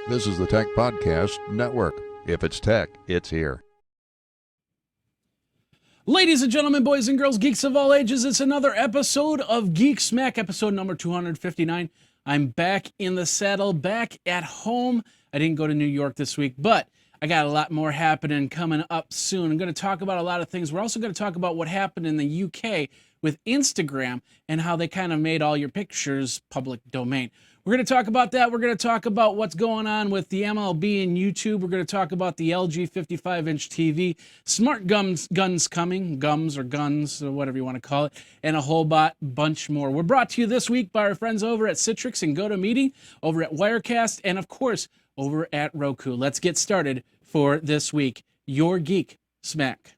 This is the Tech Podcast Network. If it's tech, it's here. Ladies and gentlemen, boys and girls, geeks of all ages, it's another episode of Geek Smack, episode number 259. I'm back in the saddle, back at home. I didn't go to New York this week, but I got a lot more happening coming up soon. I'm going to talk about a lot of things. We're also going to talk about what happened in the UK with Instagram and how they kind of made all your pictures public domain. We're going to talk about that. We're going to talk about what's going on with the MLB and YouTube. We're going to talk about the LG 55-inch TV, smart guns coming, gums or guns or whatever you want to call it, and a whole bunch more. We're brought to you this week by our friends over at Citrix and GoToMeeting, over at Wirecast, and of course, over at Roku. Let's get started for this week. Your Geek Smack.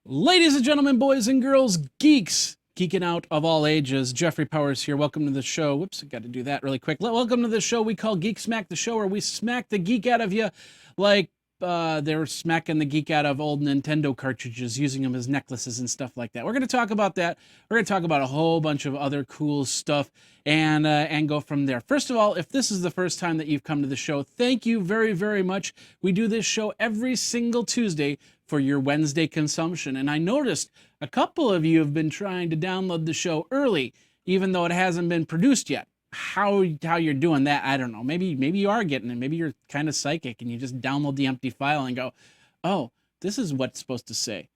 Ladies and gentlemen, boys and girls, geeks, geeking out of all ages, Jeffrey Powers here. Welcome to the show. Whoops, I got to do that really quick. Welcome to the show we call Geek Smack, the show where we smack the geek out of you like they're smacking the geek out of old Nintendo cartridges, using them as necklaces and stuff like that. We're going to talk about that. We're going to talk about a whole bunch of other cool stuff and go from there. First of all, if this is the first time that you've come to the show, thank you very, very much. We do this show every single Tuesday for your Wednesday consumption. And I noticed a couple of you have been trying to download the show early, even though it hasn't been produced yet. How you're doing that, I don't know. Maybe you are getting it. Maybe you're kind of psychic and you just download the empty file and go, oh, this is what it's supposed to say.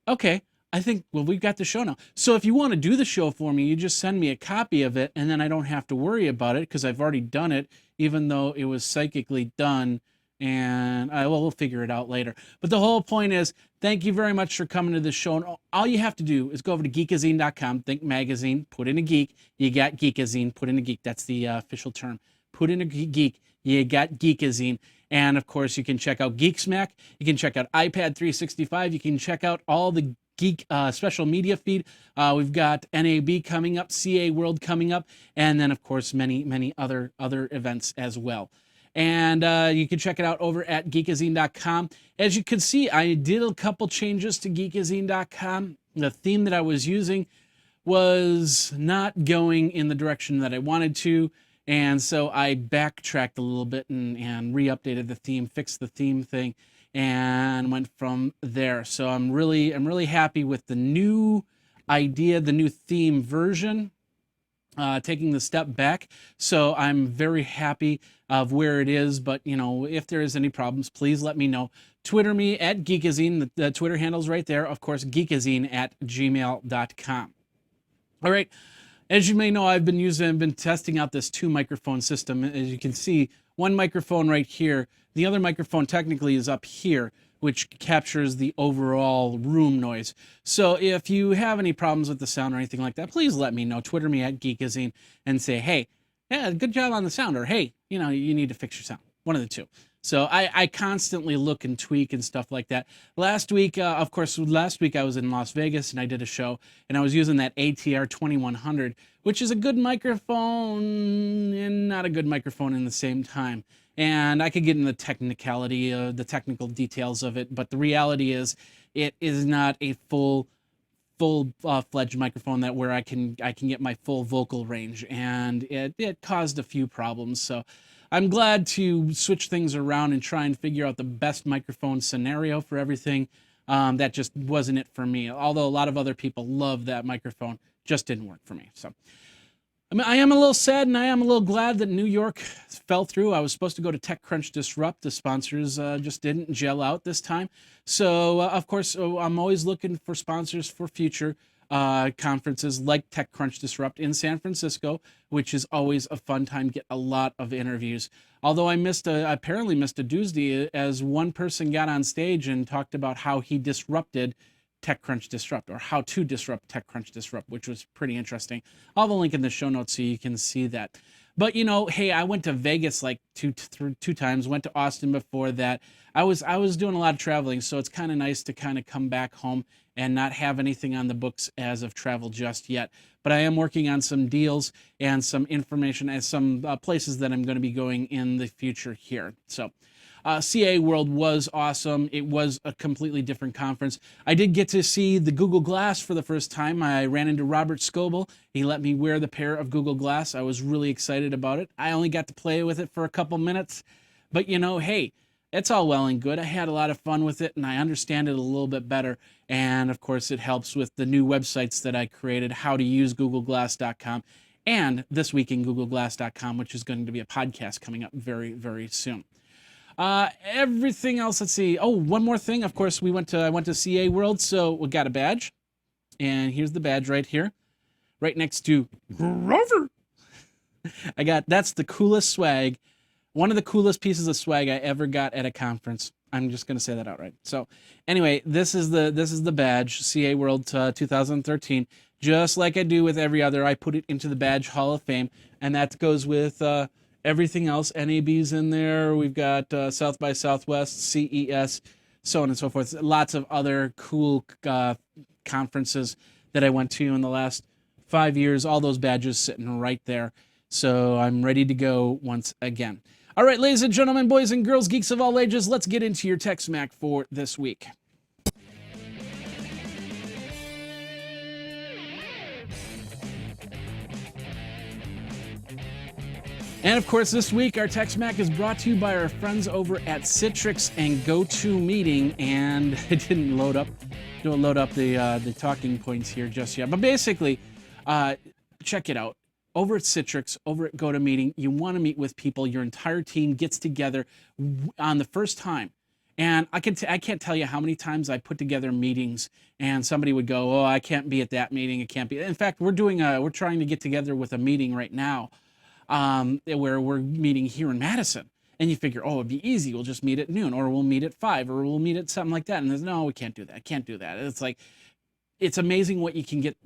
Okay, I think, well, we've got the show now. So if you want to do the show for me, you just send me a copy of it, and then I don't have to worry about it because I've already done it, even though it was psychically done. And we'll figure it out later. But the whole point is, thank you very much for coming to the show. And all you have to do is go over to Geekazine.com, think magazine, put in a geek, you got Geekazine, put in a geek. That's the official term. Put in a geek, you got Geekazine. And of course, you can check out Geek Smack. You can check out iPad 365. You can check out all the Geek special media feed. We've got NAB coming up, CA World coming up, and then of course, many other events as well. And you can check it out over at Geekazine.com. As you can see, I did a couple changes to Geekazine.com. The theme that I was using was not going in the direction that I wanted to, and so I backtracked a little bit and re-updated the theme, fixed the theme thing, and went from there. So I'm really happy with the new idea, the new theme version. Taking the step back. So I'm very happy of where it is, but you know, if there is any problems, please let me know. Twitter me at Geekazine. The Twitter handle's right there. Of course, geekazine@gmail.com. All right. As you may know, I've been testing out this 2-microphone system. As you can see, one microphone right here. The other microphone technically is up here, which captures the overall room noise. So if you have any problems with the sound or anything like that, please let me know. Twitter me at Geekazine and say, hey, yeah, good job on the sound, or hey, you know, you need to fix your sound. One of the two. So I constantly look and tweak and stuff like that. Last week I was in Las Vegas and I did a show, and I was using that ATR 2100, which is a good microphone and not a good microphone in the same time. And I could get in the technicality, the technical details of it, but the reality is, it is not a full-fledged microphone that where I can get my full vocal range, and it caused a few problems. So I'm glad to switch things around and try and figure out the best microphone scenario for everything. That just wasn't it for me. Although a lot of other people love that microphone, just didn't work for me. So I am a little sad, and I am a little glad that New York fell through. I was supposed to go to Techcrunch Disrupt. The sponsors just didn't gel out this time. So, of course, I'm always looking for sponsors for future conferences like Techcrunch Disrupt in San Francisco, which is always a fun time, get a lot of interviews. Although I apparently missed a doozy, as one person got on stage and talked about how he disrupted Techcrunch Disrupt, or how to disrupt Techcrunch Disrupt, which was pretty interesting. I'll have a link in the show notes so you can see that. But, you know, hey, I went to Vegas like two times, went to Austin before that. I was doing a lot of traveling, so it's kind of nice to kind of come back home and not have anything on the books as of travel just yet. But I am working on some deals and some information as some places that I'm going to be going in the future here. So CA World was awesome. It was a completely different conference. I did get to see the Google Glass for the first time. I ran into Robert Scoble. He let me wear the pair of Google Glass. I was really excited about it. I only got to play with it for a couple minutes, but hey, it's all well and good. I had a lot of fun with it, and I understand it a little bit better. And of course, it helps with the new websites that I created, howtousegoogle.glass.com and thisweekingoogle.glass.com, which is going to be a podcast coming up very, very soon. Everything else, let's see. Oh, one more thing. Of course, I went to CA World, so we got a badge. And here's the badge right here, right next to Grover. That's the coolest swag. One of the coolest pieces of swag I ever got at a conference. I'm just going to say that outright. So anyway, this is the badge, CA World 2013. Just like I do with every other, I put it into the Badge Hall of Fame, and that goes with everything else. NAB's in there. We've got South by Southwest, CES, so on and so forth. Lots of other cool conferences that I went to in the last 5 years. All those badges sitting right there. So I'm ready to go once again. All right, ladies and gentlemen, boys and girls, geeks of all ages, let's get into your Tech Smack for this week. And of course, this week our Tech Smack is brought to you by our friends over at Citrix and GoToMeeting, and it didn't load up the talking points here just yet. But basically, check it out. Over at Citrix, over at GoToMeeting, you want to meet with people. Your entire team gets together on the first time. And I can't tell you how many times I put together meetings and somebody would go, "Oh, I can't be at that meeting. It can't be." In fact, we're trying to get together with a meeting right now, where we're meeting here in Madison. And you figure, oh, it'd be easy. We'll just meet at noon, or we'll meet at 5, or we'll meet at something like that. And there's no, we can't do that. I can't do that. It's like, it's amazing what you can get.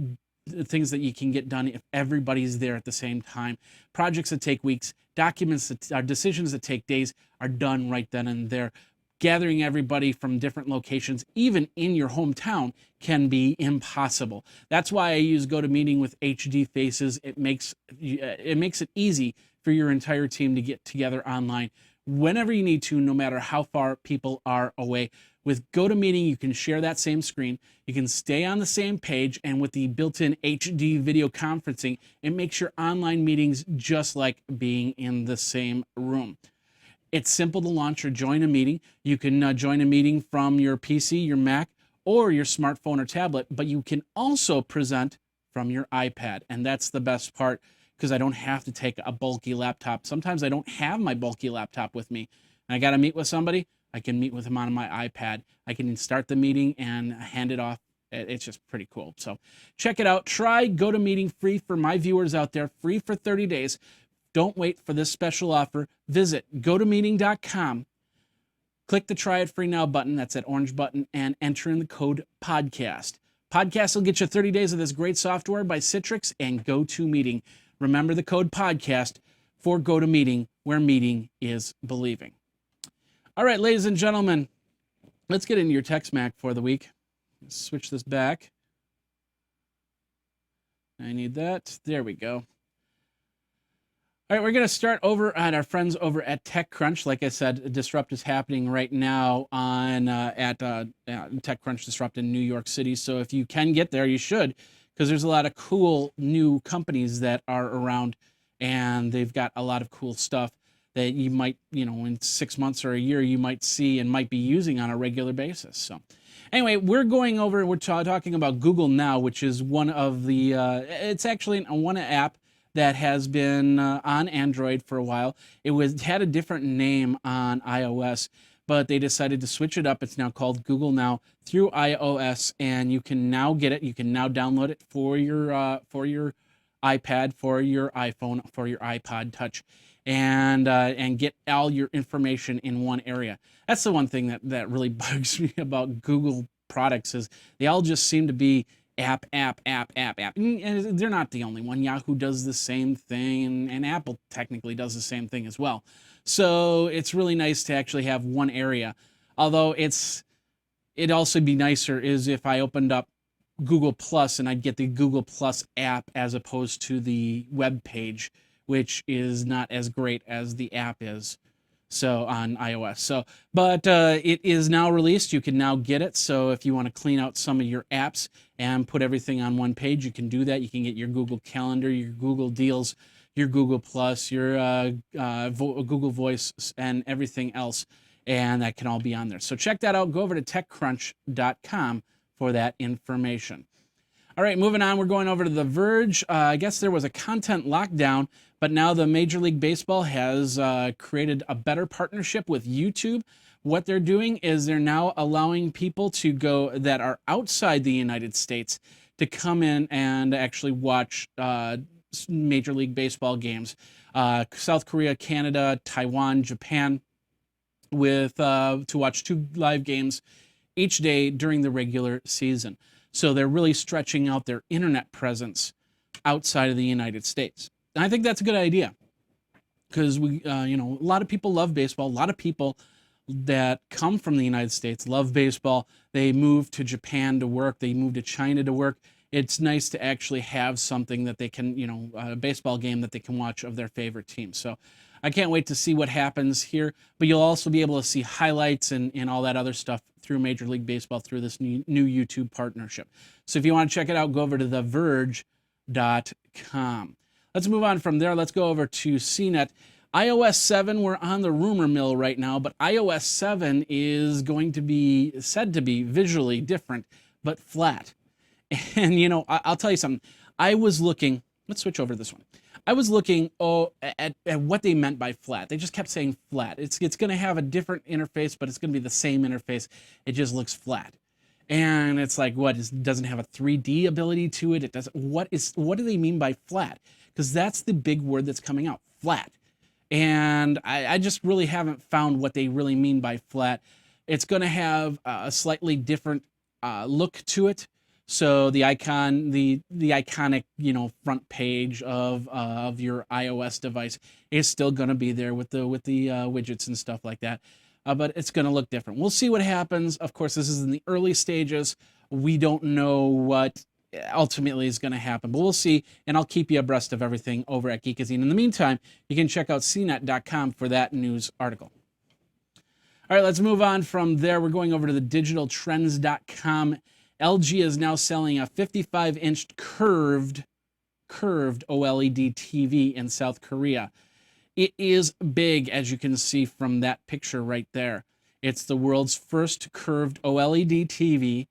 The things that you can get done if everybody's there at the same time. Projects that take weeks, decisions that take days are done right then and there. Gathering everybody from different locations, even in your hometown, can be impossible. That's why I use GoToMeeting with HD faces. It makes it easy for your entire team to get together online whenever you need to, no matter how far people are away. With GoToMeeting, you can share that same screen, you can stay on the same page, and with the built-in HD video conferencing, it makes your online meetings just like being in the same room. It's simple to launch or join a meeting. You can join a meeting from your PC, your Mac, or your smartphone or tablet, but you can also present from your iPad, and that's the best part, because I don't have to take a bulky laptop. Sometimes I don't have my bulky laptop with me, and I got to meet with somebody. I can meet with them on my iPad. I can start the meeting and hand it off. It's just pretty cool. So check it out. Try GoToMeeting free for my viewers out there, free for 30 days. Don't wait for this special offer. Visit GoToMeeting.com. Click the Try It Free Now button. That's that orange button, and enter in the code podcast. Podcast will get you 30 days of this great software by Citrix and GoToMeeting. Remember the code podcast for GoToMeeting, where meeting is believing. All right, ladies and gentlemen, let's get into your Tech Smack for the week. Let's switch this back. I need that. There we go. All right, we're going to start over at our friends over at Techcrunch. Like I said, Disrupt is happening right now at Techcrunch Disrupt in New York City. So if you can get there, you should, because there's a lot of cool new companies that are around, and they've got a lot of cool stuff that you might, in 6 months or a year, you might see and might be using on a regular basis. So anyway, we're talking about Google Now, which is one of the, it's actually one app that has been on Android for a while. It had a different name on iOS, but they decided to switch it up. It's now called Google Now through iOS, and you can now get it. You can now download it for your iPad, for your iPhone, for your iPod Touch, and get all your information in one area. That's the one thing that really bugs me about Google products, is they all just seem to be app. And they're not the only one. Yahoo does the same thing, and Apple technically does the same thing as well. So it's really nice to actually have one area. Although it'd also be nicer is if I opened up Google Plus and I'd get the Google Plus app as opposed to the web page, which is not as great as the app is. So on iOS. But it is now released. You can now get it. So if you want to clean out some of your apps and put everything on one page, you can do that. You can get your Google Calendar, your Google Deals, your Google Plus, your Google Voice, and everything else. And that can all be on there. So check that out. Go over to techcrunch.com for that information. All right, moving on, we're going over to The Verge. I guess there was a content lockdown, but now the Major League Baseball has created a better partnership with YouTube. What they're doing is they're now allowing people to go that are outside the United States to come in and actually watch Major League Baseball games. South Korea, Canada, Taiwan, Japan, to watch 2 live games each day during the regular season. So they're really stretching out their internet presence outside of the United States. And I think that's a good idea because a lot of people love baseball. A lot of people that come from the United States love baseball. They move to Japan to work. They move to China to work. It's nice to actually have something that they can, a baseball game that they can watch of their favorite team. So I can't wait to see what happens here, but you'll also be able to see highlights and all that other stuff through Major League Baseball through this new YouTube partnership. So if you want to check it out, go over to theverge.com. Let's move on from there. Let's go over to CNET. iOS 7, we're on the rumor mill right now, but iOS 7 is going to be said to be visually different, but flat. And, I'll tell you something. I was looking, let's switch over to this one. I was looking at what they meant by flat. They just kept saying flat. It's going to have a different interface, but it's going to be the same interface. It just looks flat. And it's like, what? It doesn't have a 3D ability to it. It doesn't. What do they mean by flat? Because that's the big word that's coming out, flat. And I just really haven't found what they really mean by flat. It's going to have a slightly different look to it. So the icon, the iconic, front page of your iOS device is still going to be there with the widgets and stuff like that. But it's going to look different. We'll see what happens. Of course, this is in the early stages. We don't know what ultimately is going to happen, but we'll see. And I'll keep you abreast of everything over at Geekazine. In the meantime, you can check out cnet.com for that news article. All right, let's move on from there. We're going over to the digitaltrends.com. LG is now selling a 55-inch curved OLED TV in South Korea. It is big, as you can see from that picture right there. It's the world's first curved OLED TV,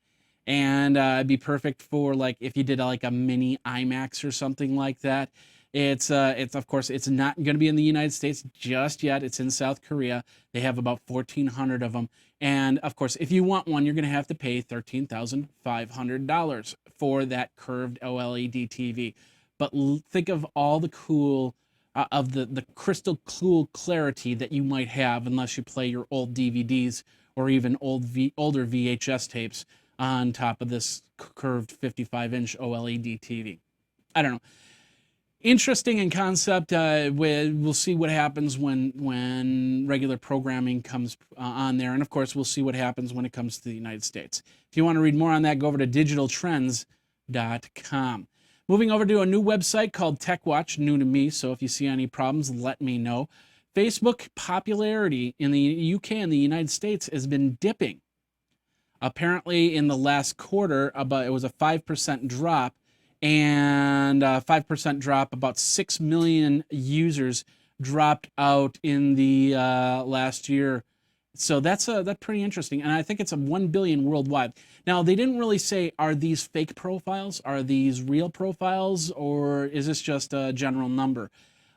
and it'd be perfect for like if you did like a mini IMAX or something like that. It's of course it's not going to be in the United States just yet. It's in South Korea. They have about 1,400 of them. And of course, if you want one, you're going to have to pay $13,500 for that curved OLED TV. But think of all the cool, of the crystal cool clarity that you might have unless you play your old DVDs or even older VHS tapes on top of this curved 55-inch OLED TV. I don't know. Interesting in concept. We'll see what happens when regular programming comes on there. And of course, we'll see what happens when it comes to the United States. If you want to read more on that, go over to digitaltrends.com. Moving over to a new website called TechWatch, new to me. So if you see any problems, let me know. Facebook popularity in the UK and the United States has been dipping. Apparently in the last quarter, it was a 5% drop. And 5% drop, about 6 million users dropped out in the last year. So that's pretty interesting. And I think it's a 1 billion worldwide. Now, they didn't really say, are these fake profiles? Are these real profiles? Or is this just a general number?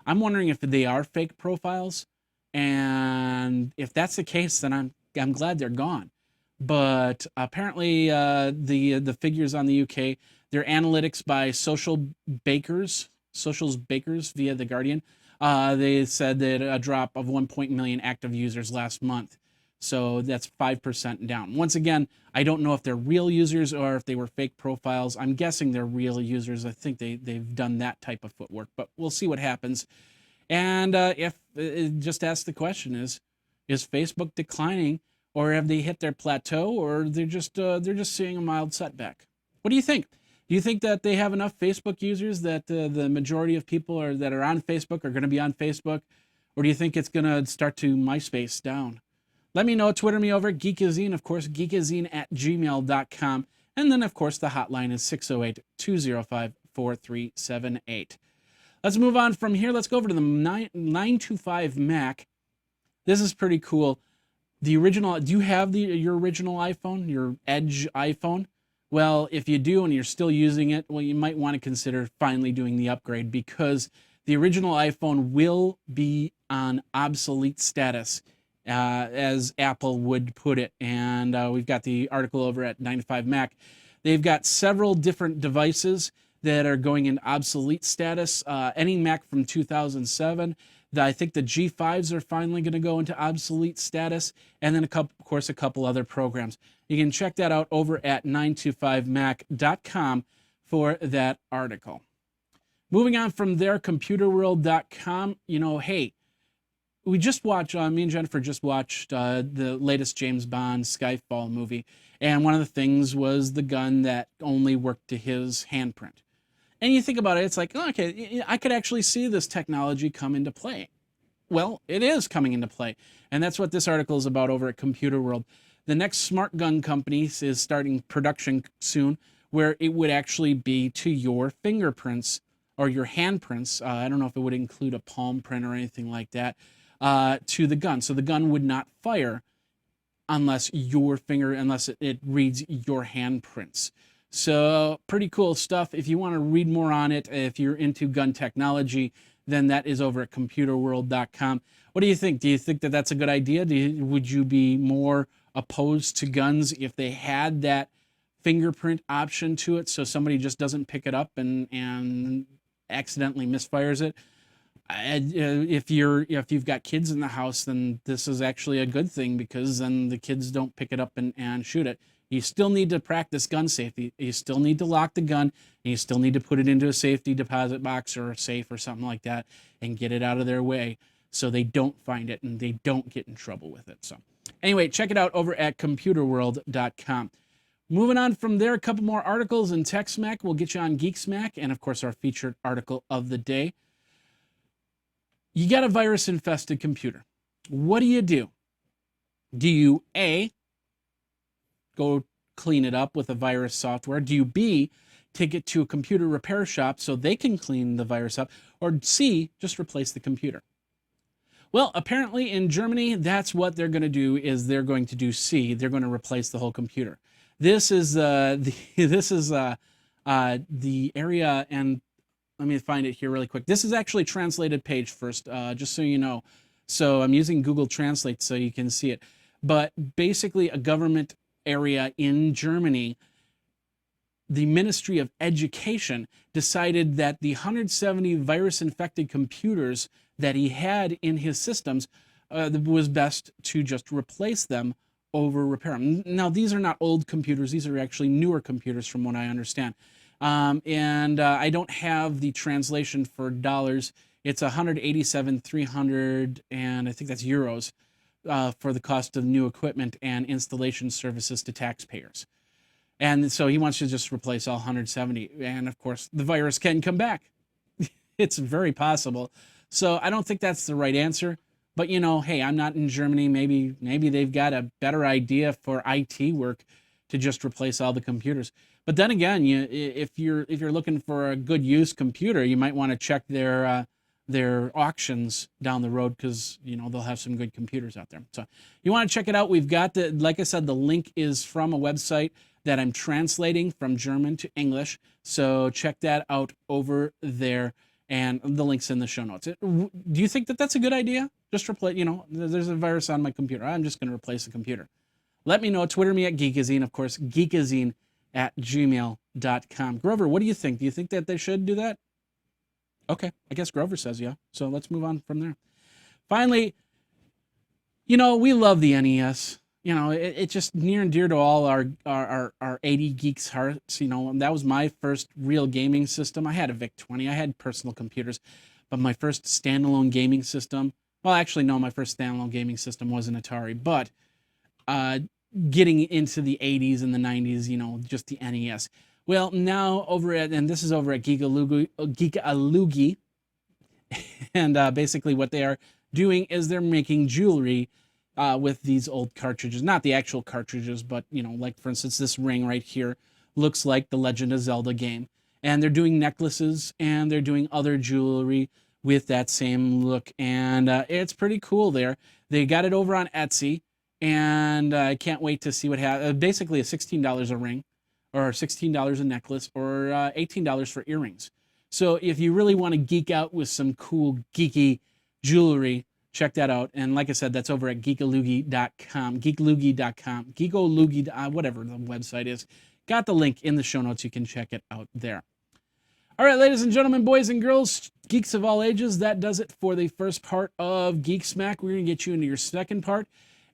I'm wondering if they are fake profiles. And if that's the case, then I'm glad they're gone. But apparently the figures on the UK, their analytics by Socials Bakers via The Guardian, they said that a drop of 1 million active users last month. So that's 5% down. Once again, I don't know if they're real users or if they were fake profiles. I'm guessing they're real users. I think they've done that type of footwork, but we'll see what happens. And just ask the question, is Facebook declining, or have they hit their plateau, or they're just seeing a mild setback? What do you think? Do you think that they have enough Facebook users that the majority of people that are on Facebook are going to be on Facebook, or do you think it's going to start to MySpace down? Let me know. Twitter me over, Geekazine, of course, geekazine@gmail.com. And then, of course, the hotline is 608-205-4378. Let's move on from here. Let's go over to the 925 Mac. This is pretty cool. The original, do you have your original iPhone, your Edge iPhone? Well, if you do and you're still using it, well, you might want to consider finally doing the upgrade, because the original iPhone will be on obsolete status, as Apple would put it. And we've got the article over at 9to5 Mac. They've got several different devices that are going in obsolete status. Any Mac from 2007. I think the G5s are finally going to go into obsolete status, and then of course a couple other programs. You can check that out over at 9to5mac.com for that article. Moving on from there, computerworld.com. Hey, we just watched, me and Jennifer just watched the latest James Bond Skyfall movie, and one of the things was the gun that only worked to his handprint. And you think about it, it's like, okay, I could actually see this technology come into play. Well, it is coming into play. And that's what this article is about over at Computer World. The next smart gun company is starting production soon, where it would actually be to your fingerprints or your handprints. I don't know if it would include a palm print or anything like that, to the gun. So the gun would not fire unless it reads your handprints. So pretty cool stuff. If you want to read more on it, if you're into gun technology, then that is over at computerworld.com. What do you think? Do you think that that's a good idea? Would you be more opposed to guns if they had that fingerprint option to it, so somebody just doesn't pick it up and accidentally misfires it? If you've got kids in the house, then this is actually a good thing, because then the kids don't pick it up and shoot it. You still need to practice gun safety. You still need to lock the gun, and you still need to put it into a safety deposit box or a safe or something like that and get it out of their way so they don't find it and they don't get in trouble with it. So anyway, check it out over at computerworld.com. Moving on from there, a couple more articles in TechSmack. We'll get you on GeekSmack, and of course our featured article of the day. You got a virus-infested computer. What do? Do you A, go clean it up with a virus software? Do you B, take it to a computer repair shop so they can clean the virus up? Or C, just replace the computer? Well, apparently in Germany, that's what they're going to do. Is they're going to do C. They're going to replace the whole computer. This is the area, and let me find it here really quick. This is actually translated page first, just so you know. So I'm using Google Translate so you can see it. But basically a government area in Germany, the Ministry of Education decided that the 170 virus-infected computers that he had in his systems was best to just replace them over repair them. Now, these are not old computers. These are actually newer computers from what I understand. And I don't have the translation for dollars. It's 187,300, and I think that's euros, for the cost of new equipment and installation services to taxpayers. And so he wants to just replace all 170. And of course, the virus can come back. It's very possible. So I don't think that's the right answer. But hey, I'm not in Germany. Maybe they've got a better idea for IT work to just replace all the computers. But then again, if you're looking for a good used computer, you might want to check their auctions down the road, because they'll have some good computers out there. So you want to check it out. We've got like I said, the link is from a website that I'm translating from German to English. So check that out over there, and the link's in the show notes. Do you think that that's a good idea? Just replace, there's a virus on my computer. I'm just going to replace the computer. Let me know. Twitter me at Geekazine, of course, geekazine@gmail.com. Grover, what do you think? Do you think that they should do that? Okay, I guess Grover says yeah. So let's move on from there. Finally, we love the NES. It's just near and dear to all our 80 geeks' hearts. That was my first real gaming system. I had a VIC-20. I had personal computers, but my first standalone gaming system, well, actually, no, my first standalone gaming system was an Atari, but getting into the 80s and the 90s, just the NES. Well, now and this is over at Geekalogie, and basically what they are doing is they're making jewelry with these old cartridges, not the actual cartridges, but like for instance, this ring right here looks like the Legend of Zelda game, and they're doing necklaces and they're doing other jewelry with that same look, and it's pretty cool there. They got it over on Etsy, and I can't wait to see what happens. Basically, a $16 a ring, or $16 a necklace, or $18 for earrings. So if you really want to geek out with some cool geeky jewelry, check that out. And like I said, that's over at geekalogie.com, geekalogie.com, whatever the website is. Got the link in the show notes. You can check it out there. All right, ladies and gentlemen, boys and girls, geeks of all ages, that does it for the first part of Geek Smack. We're going to get you into your second part.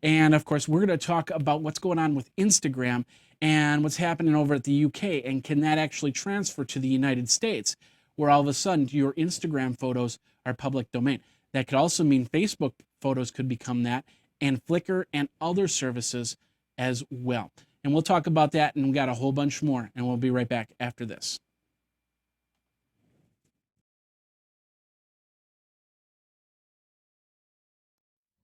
And of course, we're going to talk about what's going on with Instagram and what's happening over at the UK. And can that actually transfer to the United States, where all of a sudden your Instagram photos are public domain? That could also mean Facebook photos could become that, and Flickr and other services as well. And we'll talk about that, and we've got a whole bunch more, and we'll be right back after this.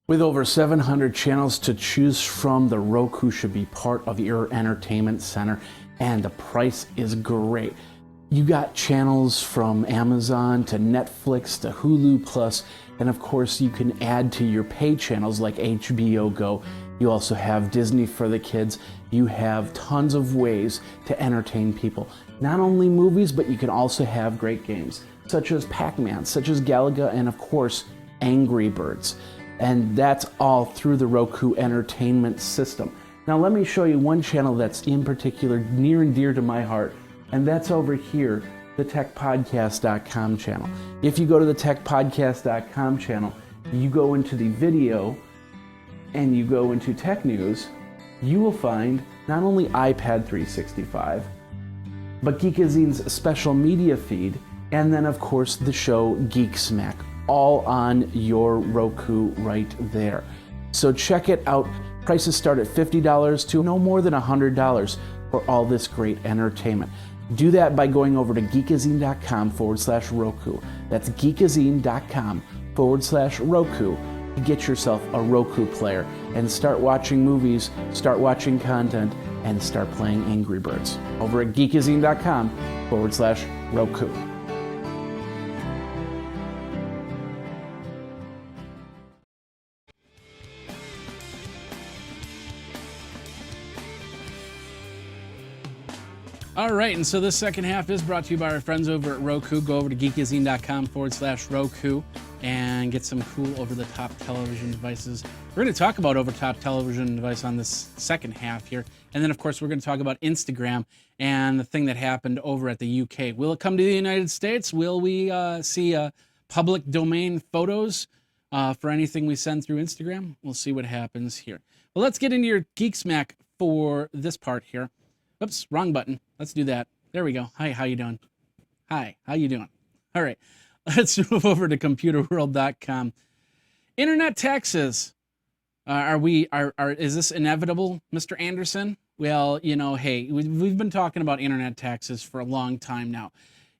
With over 700 channels to choose from, the Roku should be part of your entertainment center, and the price is great. You got channels from Amazon to Netflix to Hulu Plus, and of course you can add to your pay channels like HBO Go. You also have Disney for the kids. You have tons of ways to entertain people. Not only movies, but you can also have great games, such as Pac-Man, such as Galaga, and of course, Angry Birds. And that's all through the Roku Entertainment System. Now let me show you one channel that's in particular near and dear to my heart, and that's over here, the techpodcast.com channel. If you go to the techpodcast.com channel, you go into the video and you go into tech news, you will find not only iPad 365, but Geekazine's special media feed, and then of course the show Geek Smack, all on your Roku right there. So check it out. Prices start at $50 to no more than $100 for all this great entertainment. Do that by going over to geekazine.com/Roku. That's geekazine.com/Roku to get yourself a Roku player and start watching movies, start watching content, and start playing Angry Birds over at geekazine.com/Roku. All right, and so this second half is brought to you by our friends over at Roku. Go over to geekazine.com/Roku and get some cool over-the-top television devices. We're going to talk about over-the-top television device on this second half here. And then, of course, we're going to talk about Instagram and the thing that happened over at the UK. Will it come to the United States? Will we see public domain photos for anything we send through Instagram? We'll see what happens here. Well, let's get into your Geek Smack for this part here. Oops, wrong button. Let's do that. There we go. Hi, how you doing? Hi, how you doing? All right, let's move over to computerworld.com. Internet taxes. Is this inevitable, Mr. Anderson? Well, hey, we've been talking about internet taxes for a long time now.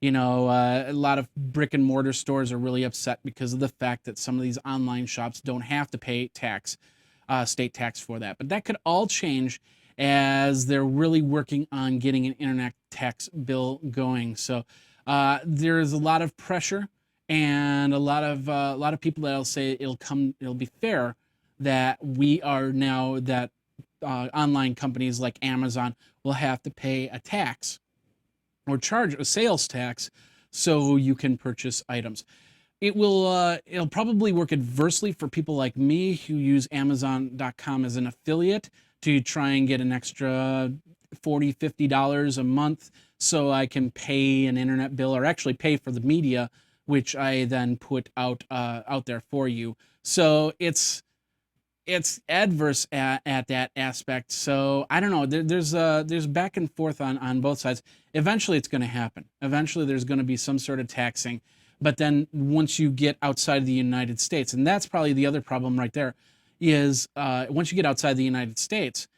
A lot of brick and mortar stores are really upset because of the fact that some of these online shops don't have to pay tax, state tax for that. But that could all change as they're really working on getting an internet tax bill going. So there is a lot of pressure and a lot of people that'll say it'll be fair that we are now that online companies like Amazon will have to pay a tax or charge a sales tax so you can purchase items. It'll probably work adversely for people like me who use Amazon.com as an affiliate to try and get an extra $40, $50 a month so I can pay an internet bill or actually pay for the media, which I then put out there for you. So it's adverse at that aspect. So I don't know. There's back and forth on both sides. Eventually it's going to happen. Eventually there's going to be some sort of taxing. But then once you get outside of the United States, and that's probably the other problem right there, is once you get outside the United States,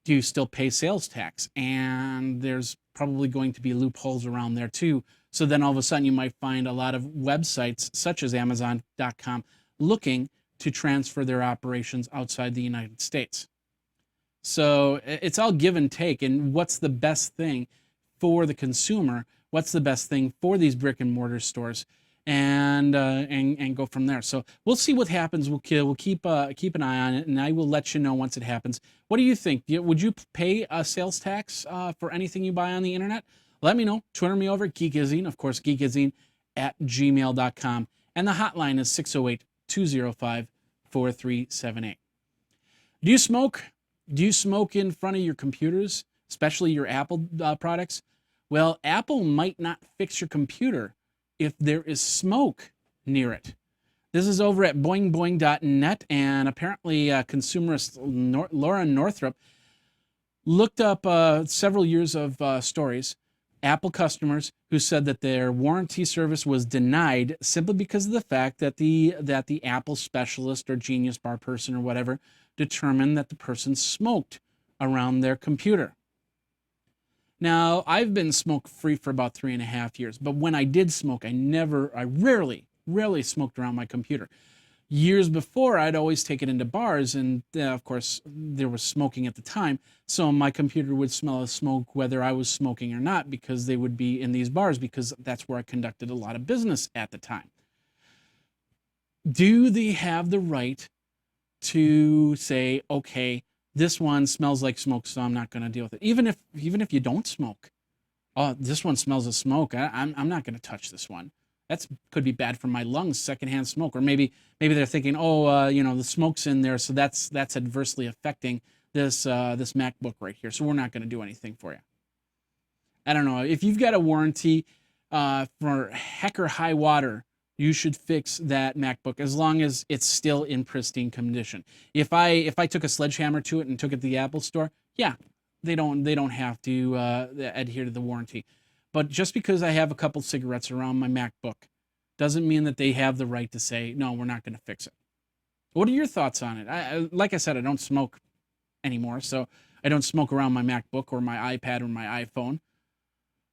do you still pay sales tax? And there's probably going to be loopholes around there too. So then all of a sudden you might find a lot of websites such as Amazon.com looking to transfer their operations outside the United States. So it's all give and take. And what's the best thing for the consumer? What's the best thing for these brick and mortar stores? And go from there. So we'll see what happens. We'll keep an eye on it, and I will let you know once it happens. What do you think? Would you pay a sales tax for anything you buy on the internet? Let me know. Twitter me over at Geekazine, of course, Geekazine at gmail.com, and the hotline is 608-205-4378. Do you smoke? Do you smoke in front of your computers, especially your Apple products? Well, Apple might not fix your computer if there is smoke near it. This is over at boingboing.net, and apparently consumerist Laura Northrup looked up several years of stories, Apple customers who said that their warranty service was denied simply because of the fact that the Apple specialist or Genius Bar person or whatever determined that the person smoked around their computer. Now, I've been smoke-free for about 3.5 years, but when I did smoke, I rarely smoked around my computer. Years before, I'd always take it into bars, and of course, there was smoking at the time, so my computer would smell of smoke whether I was smoking or not, because they would be in these bars, because that's where I conducted a lot of business at the time. Do they have the right to say, okay, this one smells like smoke, so I'm not going to deal with it. Even if you don't smoke. Oh, this one smells of smoke. I'm not going to touch this one. That could be bad for my lungs, secondhand smoke. Or maybe they're thinking, the smoke's in there, so that's adversely affecting this MacBook right here. So we're not going to do anything for you. I don't know. If you've got a warranty for heck or high water, you should fix that MacBook as long as it's still in pristine condition. If I took a sledgehammer to it and took it to the Apple store, yeah, they don't have to adhere to the warranty. But just because I have a couple cigarettes around my MacBook doesn't mean that they have the right to say, no, we're not going to fix it. What are your thoughts on it? Like I said, I don't smoke anymore, so I don't smoke around my MacBook or my iPad or my iPhone.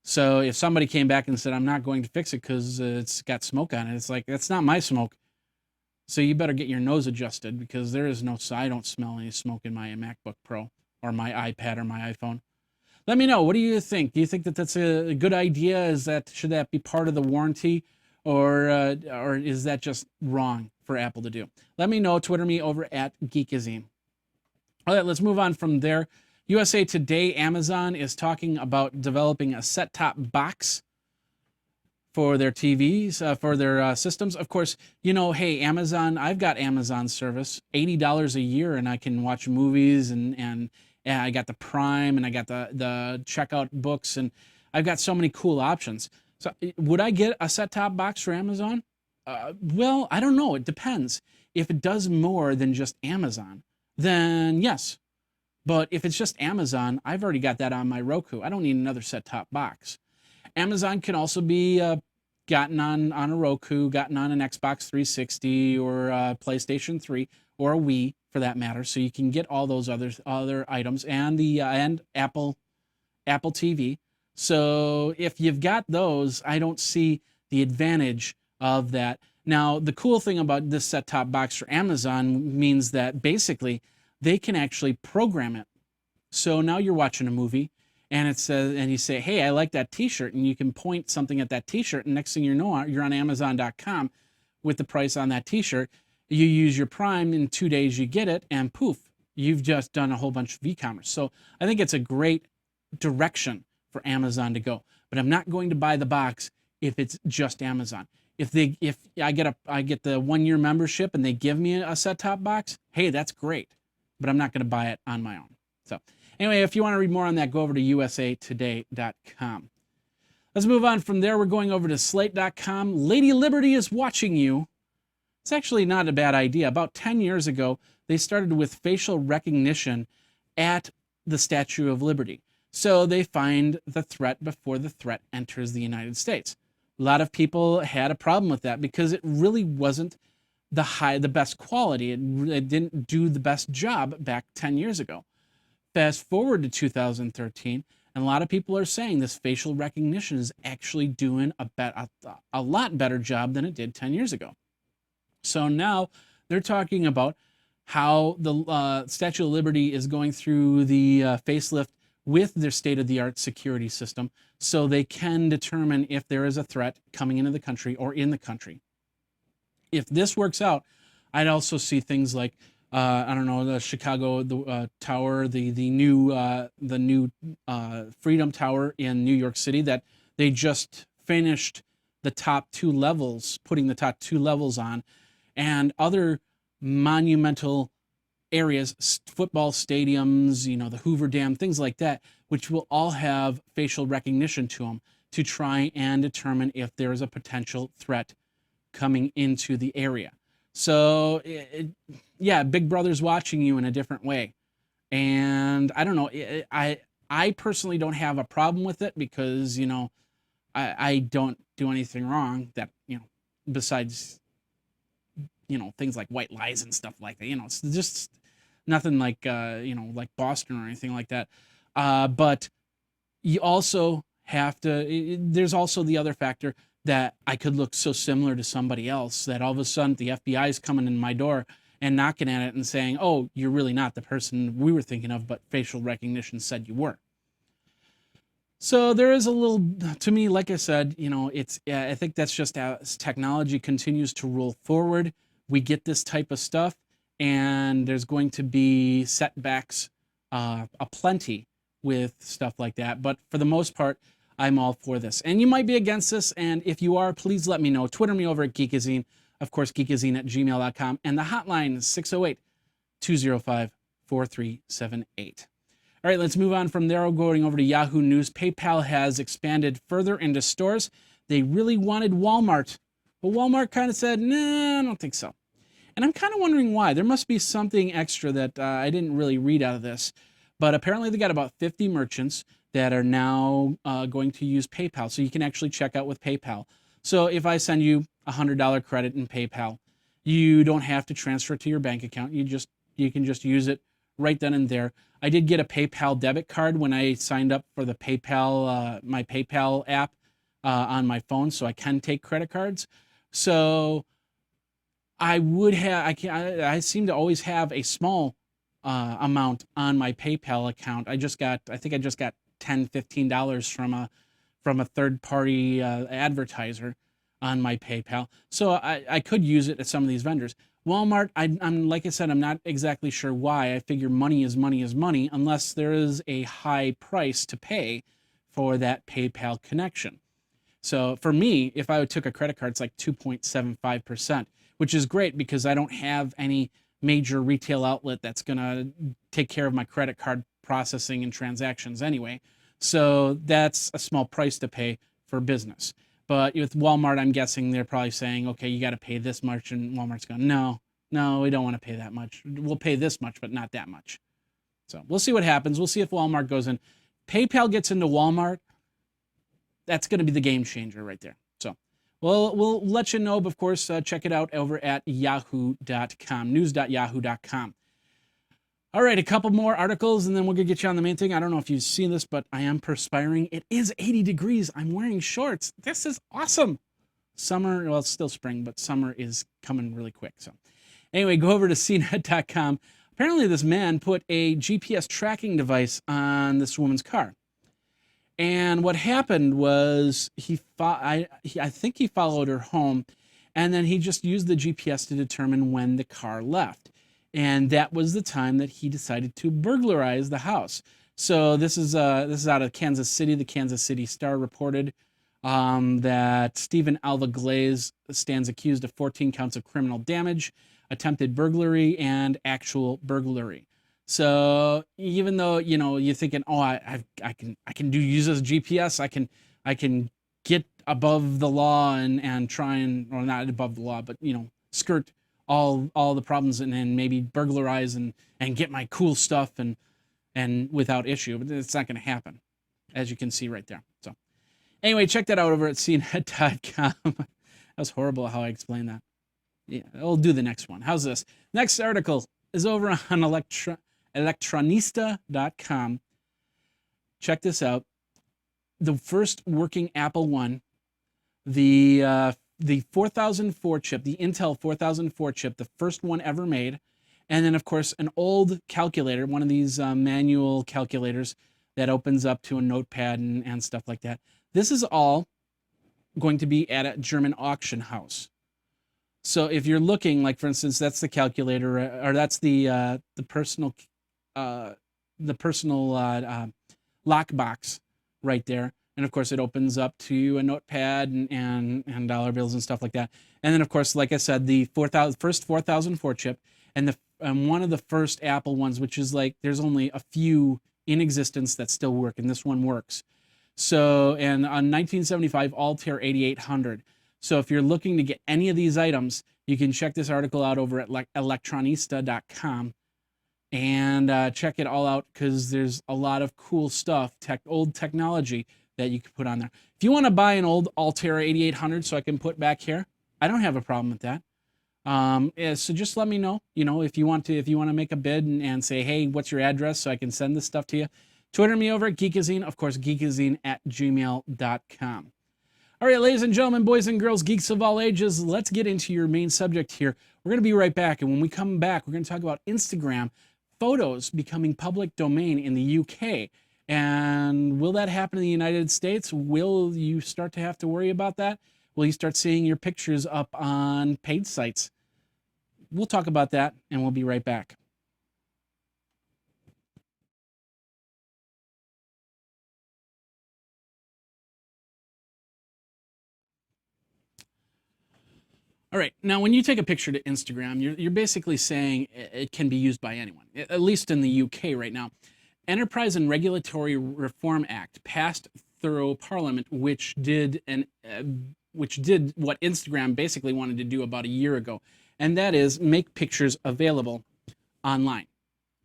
So if somebody came back and said, I'm not going to fix it because it's got smoke on it, it's like, that's not my smoke. So you better get your nose adjusted, because there is I don't smell any smoke in my MacBook Pro or my iPad or my iPhone. Let me know. What do you think? Do you think that that's a good idea? Should that be part of the warranty, or is that just wrong for Apple to do? Let me know. Twitter me over at Geekazine. All right, let's move on from there. USA Today, Amazon is talking about developing a set-top box for their TVs, for their systems. Of course, hey, Amazon, I've got Amazon service, $80 a year, and I can watch movies, and I got the Prime, and I got the checkout books, and I've got so many cool options. So would I get a set-top box for Amazon? Well, I don't know. It depends. If it does more than just Amazon, then yes. But if it's just Amazon, I've already got that on my Roku. I don't need another set-top box. Amazon can also be gotten on a Roku, gotten on an Xbox 360 or a PlayStation 3 or a Wii, for that matter. So you can get all those other items, and and Apple TV. So if you've got those, I don't see the advantage of that. Now, the cool thing about this set-top box for Amazon means that basically they can actually program it. So now you're watching a movie, and it says, and you say, hey, I like that t-shirt, and you can point something at that t-shirt, and next thing you know, you're on Amazon.com with the price on that t-shirt. You use your Prime, in 2 days you get it, and poof, you've just done a whole bunch of e-commerce. So I think it's a great direction for Amazon to go. But I'm not going to buy the box if it's just Amazon. If I get the 1-year membership and they give me a set-top box, hey, that's great. But I'm not going to buy it on my own. So anyway, if you want to read more on that, go over to usatoday.com. Let's move on from there. We're going over to slate.com. Lady Liberty is watching you. It's actually not a bad idea. About 10 years ago, they started with facial recognition at the Statue of Liberty. So they find the threat before the threat enters the United States. A lot of people had a problem with that because it really wasn't the best quality. It didn't do the best job back 10 years ago. Fast forward to 2013, and a lot of people are saying this facial recognition is actually doing a lot better job than it did 10 years ago. So now they're talking about how the Statue of Liberty is going through the facelift with their state-of-the-art security system, so they can determine if there is a threat coming into the country or in the country. If this works out, I'd also see things like I don't know, the Chicago Tower, the new Freedom Tower in New York City that they just finished the top 2 levels, putting the top 2 levels on, and other monumental areas, football stadiums, the Hoover Dam, things like that, which will all have facial recognition to them to try and determine if there is a potential threat coming into the area. So, yeah, Big Brother's watching you in a different way. And I don't know, I personally don't have a problem with it because, I don't do anything wrong that, besides, things like white lies and stuff like that. It's just nothing like, like Boston or anything like that. But you also have to, there's also the other factor that I could look so similar to somebody else that all of a sudden the FBI is coming in my door and knocking at it and saying, oh, you're really not the person we were thinking of, but facial recognition said you were. So there is a little, to me, like I said, I think that's just as technology continues to roll forward, we get this type of stuff, and there's going to be setbacks aplenty with stuff like that. But for the most part, I'm all for this. And you might be against this, and if you are, please let me know. Twitter me over at Geekazine. Of course, geekazine@gmail.com. And the hotline is 608-205-4378. All right, let's move on from there. Going over to Yahoo News. PayPal has expanded further into stores. They really wanted Walmart, but Walmart kind of said, nah, I don't think so. And I'm kind of wondering why. There must be something extra that I didn't really read out of this. But apparently they got about 50 merchants that are now going to use PayPal. So you can actually check out with PayPal. So if I send you a $100 credit in PayPal, you don't have to transfer it to your bank account. You can just use it right then and there. I did get a PayPal debit card when I signed up for the PayPal, my PayPal app on my phone, so I can take credit cards. So I seem to always have a small amount on my PayPal account. I think I just got $10, $15 from a third party advertiser on my PayPal. So I could use it at some of these vendors. Walmart, I'm like I said, I'm not exactly sure why. I figure money is money is money unless there is a high price to pay for that PayPal connection. So for me, if I took a credit card, it's like 2.75%, which is great because I don't have any major retail outlet that's going to take care of my credit card processing and transactions anyway. So that's a small price to pay for business. But with Walmart, I'm guessing they're probably saying, okay, you got to pay this much. And Walmart's going, no, we don't want to pay that much. We'll pay this much, but not that much. So we'll see what happens. We'll see if Walmart goes in. PayPal gets into Walmart. That's going to be the game changer right there. So we'll let you know. But of course, check it out over at yahoo.com, news.yahoo.com. All right, a couple more articles, and then we're going to get you on the main thing. I don't know if you've seen this, but I am perspiring. It is 80 degrees. I'm wearing shorts. This is awesome. Summer, well, it's still spring, but summer is coming really quick. So anyway, go over to cnet.com. Apparently, this man put a GPS tracking device on this woman's car. And what happened was I think he followed her home, and then he just used the GPS to determine when the car left. And that was the time that he decided to burglarize the house. So this is out of Kansas City. The Kansas City Star reported that Stephen Alva Glaze stands accused of 14 counts of criminal damage, attempted burglary, and actual burglary. So even though you're thinking, oh, I can use this GPS, I can get above the law and try and, or not above the law, but skirt all the problems and then maybe burglarize and get my cool stuff and without issue, but it's not going to happen, as you can see right there. So anyway, check that out over at cnet.com. That was horrible how I explained that. Yeah, we'll do the next one. How's this? Next article is over on electronista.com. Check this out. The first working Apple One, the 4004 chip, the Intel 4004 chip, the first one ever made. And then, of course, an old calculator, one of these manual calculators that opens up to a notepad and stuff like that. This is all going to be at a German auction house. So if you're looking, like for instance, that's the calculator, or that's the personal lockbox right there. And of course, it opens up to a notepad and dollar bills and stuff like that. And then, of course, like I said, the first 4004 chip, and one of the first Apple ones, which is like there's only a few in existence that still work, and this one works. So, and on 1975 Altair 8800. So if you're looking to get any of these items, you can check this article out over at electronista.com and check it all out, because there's a lot of cool stuff, old technology that you can put on there. If you want to buy an old Altair 8800 so I can put back here, I don't have a problem with that. Yeah, so just let me know, if you want to make a bid and say, hey, what's your address so I can send this stuff to you. Twitter me over at Geekazine, of course, geekazine@gmail.com. All right, ladies and gentlemen, boys and girls, geeks of all ages, let's get into your main subject here. We're going to be right back, and when we come back, we're going to talk about Instagram photos becoming public domain in the UK. And will that happen in the United States? Will you start to have to worry about that? Will you start seeing your pictures up on paid sites? We'll talk about that, and we'll be right back. All right, now when you take a picture to Instagram, you're basically saying it can be used by anyone, at least in the UK right now. Enterprise and Regulatory Reform Act passed through Parliament, which did what Instagram basically wanted to do about a year ago, and that is make pictures available online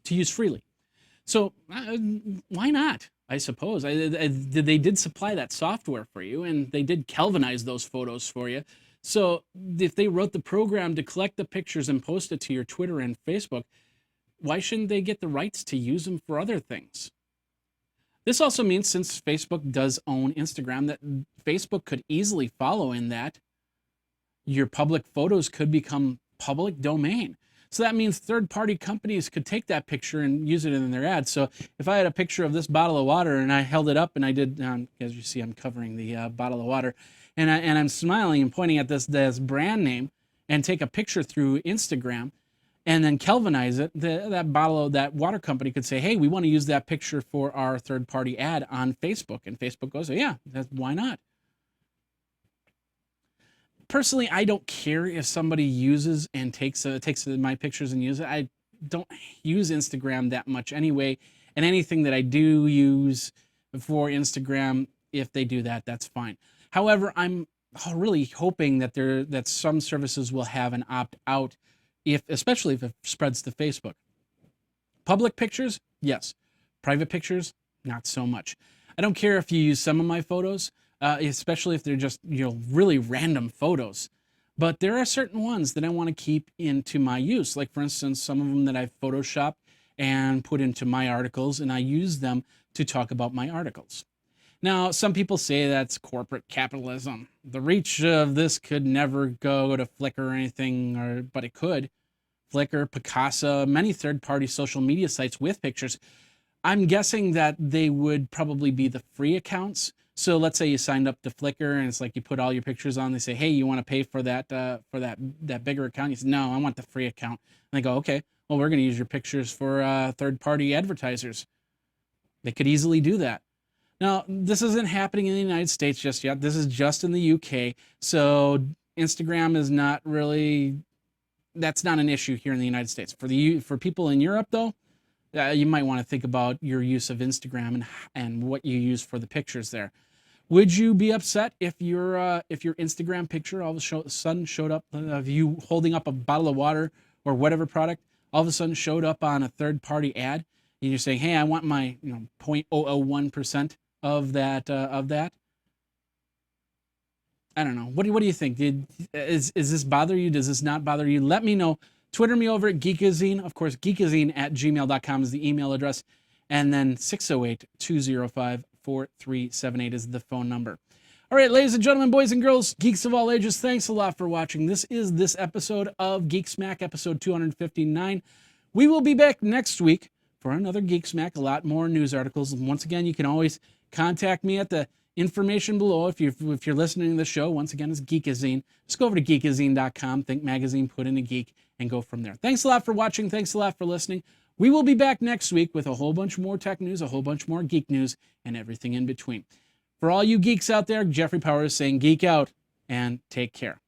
to use freely. So why not? I suppose they did supply that software for you, and they did Kelvinize those photos for you. So if they wrote the program to collect the pictures and post it to your Twitter and Facebook, why shouldn't they get the rights to use them for other things? This also means, since Facebook does own Instagram, that Facebook could easily follow in that your public photos could become public domain. So that means third-party companies could take that picture and use it in their ads. So if I had a picture of this bottle of water and I held it up and I did, as you see, I'm covering the bottle of water, and I'm smiling and pointing at this brand name, and take a picture through Instagram, and then Kelvinize it, that water company could say, hey, we want to use that picture for our third-party ad on Facebook. And Facebook goes, yeah, why not? Personally, I don't care if somebody uses and takes my pictures and uses it. I don't use Instagram that much anyway, and anything that I do use for Instagram, if they do that, that's fine. However, I'm really hoping that some services will have an opt-out, especially if it spreads to Facebook. Public pictures, yes. Private pictures, not so much. I don't care if you use some of my photos, especially if they're just really random photos. But there are certain ones that I want to keep into my use. Like, for instance, some of them that I've photoshopped and put into my articles, and I use them to talk about my articles. Now, some people say that's corporate capitalism. The reach of this could never go to Flickr or anything, but it could. Flickr, Picasa, many third-party social media sites with pictures. I'm guessing that they would probably be the free accounts. So let's say you signed up to Flickr, and it's like you put all your pictures on. They say, hey, you want to pay for that bigger account? You say, no, I want the free account. And they go, okay, well, we're going to use your pictures for third-party advertisers. They could easily do that. Now, this isn't happening in the United States just yet. This is just in the UK. So Instagram is not really, that's not an issue here in the United States. For people in Europe, though, you might want to think about your use of Instagram and what you use for the pictures there. Would you be upset if your Instagram picture all of a sudden showed up of you holding up a bottle of water or whatever product, all of a sudden showed up on a third-party ad, and you're saying, hey, I want my 0.001% of that? I don't know. What do you think? Is this bother you? Does this not bother you? Let me know. Twitter me over at Geekazine. Of course, geekazine@gmail.com is the email address. And then 608-205-4378 is the phone number. All right, ladies and gentlemen, boys and girls, geeks of all ages, thanks a lot for watching. This is this episode of Geek Smack, episode 259. We will be back next week for another Geek Smack, a lot more news articles. And once again, you can always contact me at the information below if you're listening to the show. Once again, it's Geekazine. Just go over to geekazine.com, think magazine, put in a geek, and go from there. Thanks a lot for watching. Thanks a lot for listening. We will be back next week with a whole bunch more tech news, a whole bunch more geek news, and everything in between. For all you geeks out there, Jeffrey Powers saying geek out and take care.